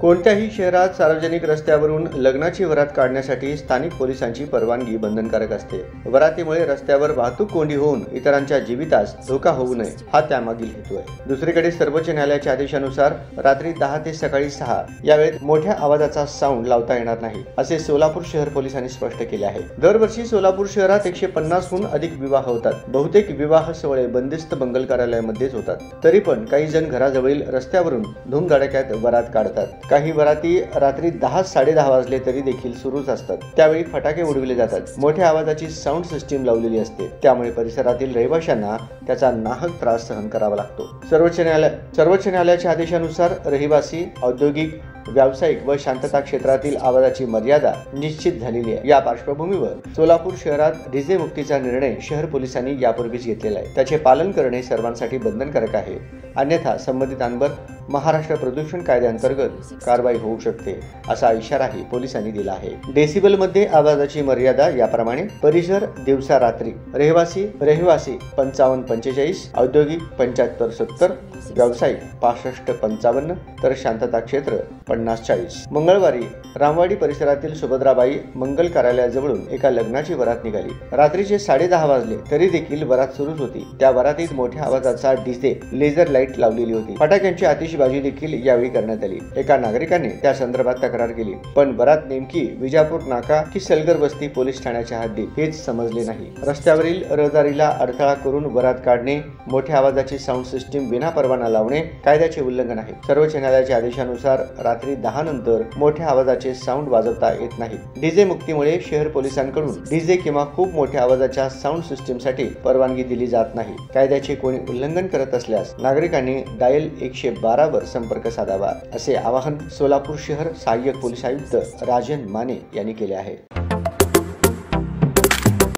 कोणत्याही शहरात सार्वजनिक रस्त्यावरून लग्नाची वरात काढण्यासाठी स्थानिक पोलिसांची परवानगी बंधनकारक असते। वरातीमुळे रस्त्यावर वाहतूक कोंडी होऊन इतरांच्या जीवितास धोका होऊ नये हा त्यामागील हेतू आहे। दुसरीकडे सर्वोच्च न्यायालयाच्या आदेशानुसार रात्री 10 ते सकाळी 6 या वेळेत मोठ्या आवाजाचा साऊंड लावता येणार नाही, असे सोलापूर शहर पोलिसांनी स्पष्ट केले आहे। दरवर्षी सोलापूर शहरात 150हून अधिक विवाह होतात। बहुतेक विवाह सोहळे बंदिस्त मंगल कार्यालयामध्येच होतात। तरी पण काही जण घराजवळील रस्त्यावरून धूमधडाक्यात वरात काढतात। काही वराती रात्री 10-10:30 वाजले तरी देखील सुरूच असतात। त्यावेळी फटाके उडविले जातात। मोठ्या आवाजाची साऊंड सिस्टीम लावलेली असते, त्यामुळे परिसरातील रहिवाशांना त्याचा नाहक त्रास सहन करावा लागतो। सर्वोच्च न्यायालयाच्या आदेशानुसार रहिवासी, औद्योगिक, व्यावसायिक व शांतता क्षेत्रातील आवाजाची मर्यादा निश्चित झालेली आहे। या पार्श्वभूमीवर सोलापूर शहरात डीजे मुक्तीचा निर्णय शहर पोलिसांनी यापूर्वीच घेतलेला आहे। त्याचे पालन करणे सर्वांसाठी बंधनकारक आहे, अन्यथा संबंधितांवर महाराष्ट्र प्रदूषण कायद्याअंतर्गत कारवाई होऊ शकते, असा इशाराही पोलिसांनी दिला आहे। डेसिबल मध्ये आवाजाची मर्यादा याप्रमाणे: परिसर दिवसा रात्री रहिवासी 55-45, औद्योगिक 75-70, व्यावसायिक 65-55, तर शांतता क्षेत्र 50-40। मंगळवारी रामवाडी परिसरातील सुभद्राबाई मंगल कार्यालयाजवळून एका लग्नाची वरात निघाली। रात्रीचे 10:30 वाजले तरी देखील वरात सुरूच होती। त्या वरातीत मोठ्या आवाजाचा डीजे, लेझर लाईट लावलेली होती। फटाक्यांची आतिषबाजी देखील यावेळी करण्यात आली। एका नागरिकाने त्या संदर्भात तक्रार केली, पण वरात नेमकी विजापूर नाका की सलगर वस्ती पोलीस ठाण्याच्या हद्दीत हेच समजले नाही। रस्त्यावरील रहदारीला अडथळा करून वरात काढणे, मोठ्या आवाजाची साऊंड सिस्टीम विना परवाना लावणे कायद्याचे उल्लंघन आहे। सर्वोच्च न्यायालयाच्या आदेशानुसार रात्री 10 नंतर मोठ्या आवाजाचे साऊंड वाजवता येत नाही। डीजे मुक्तीमुळे शहर पोलिसांकडून डीजे किंवा खूप मोठ्या आवाजाच्या साऊंड सिस्टीमसाठी परवानगी दिली जात नाही। कायद्याचे कोणी उल्लंघन करत असल्यास नागरिकांनी डायल 112 वर संपर्क साधावा, असे आवाहन सोलापूर शहर सहाय्यक पोलीस आयुक्त राजन माने यांनी केले आहे।